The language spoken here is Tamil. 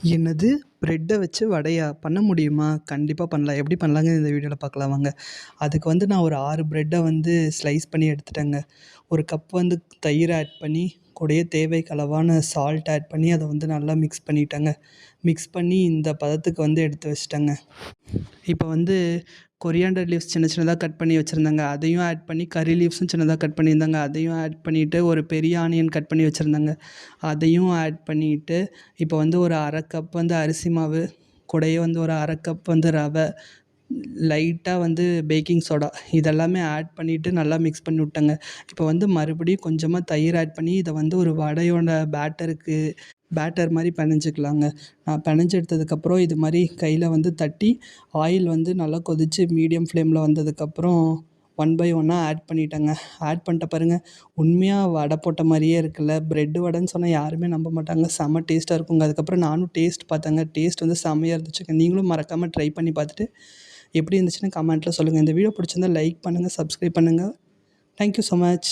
என்னது? பிரெட்ட வச்சு வடையா? பண்ண முடியுமா? கண்டிப்பா பண்ணலாம். எப்படி பண்ணலாங்க இந்த வீடியோல பார்க்கலாம் வாங்க. அதுக்கு வந்து நான் ஒரு 6 பிரெட்ட வந்து ஸ்லைஸ் பண்ணி எடுத்துட்டேங்க. 1 கப் வந்து தயிர் ஆட் பண்ணி, கூடயே தேவைக்கு அளவான சால்ட் ஆட் பண்ணி, அத வந்து நல்லா மிக்ஸ் பண்ணிட்டேங்க. மிக்ஸ் பண்ணி இந்த பதத்துக்கு வந்து எடுத்து வச்சுட்டேங்க. இப்ப வந்து கொரியாண்டர் லீவ்ஸ் சின்ன சின்னதா கட் பண்ணி வச்சிருந்தேங்க. அதையும் ஆட் பண்ணி, கர்ரி லீவ்ஸும் சின்னதா கட் பண்ணியிருந்தேங்க. அதையும் ஆட் பண்ணிட்டு, ஒரு பெரிய ஆனியன் கட் பண்ணி வச்சிருந்தேங்க. அதையும் ஆட் பண்ணிட்டு, இப்போ வந்து ஒரு 1/2 கப் வந்து அரிசி மாவு, கூடயே வந்து ஒரு 1/2 கப் வந்து ரவை, லைட்டா வந்து பேக்கிங் சோடா இதெல்லாமே ஆட் பண்ணிட்டு நல்லா மிக்ஸ் பண்ணி விட்டேங்க. இப்போ வந்து மறுபடியும் கொஞ்சமா தயிர் ஆட் பண்ணி, இத வந்து ஒரு வடையோட பேட்டர் மாரி பெனஞ்சுக்கலாங்க. நான் பெனஞ்சு எடுத்ததுக்கப்புறம் இது மாரி கையில வந்து தட்டி, ஆயில் வந்து நல்லா கொதிச்சு மீடியம் ஃப்ளேமில வந்ததுக்கப்புறம் 1 பை 1 ஆட் பண்ணிட்டேங்க. ஆட் பண்ணிட்ட பாருங்க, உண்மையா வடை போட்ட மாரியே இருக்குல்ல. பிரெட் வடைன்னு சொன்னா யாருமே நம்ப மாட்டாங்க. செம்ம டேஸ்ட்டா இருக்குங்க. அதுக்கப்புறம் நானும் டேஸ்ட் பார்த்தேங்க. டேஸ்ட் வந்து செம்மையா இருந்துச்சுங்க. நீங்களும் மறக்காம ட்ரை பண்ணி பார்த்துட்டு, எப்படி இருந்துச்சுன்னு கமெண்ட்ல சொல்லுங்க. இந்த வீடியோ பிடிச்சிருந்தா லைக் பண்ணுங்க, சப்ஸ்கிரைப் பண்ணுங்க. Thank you so much.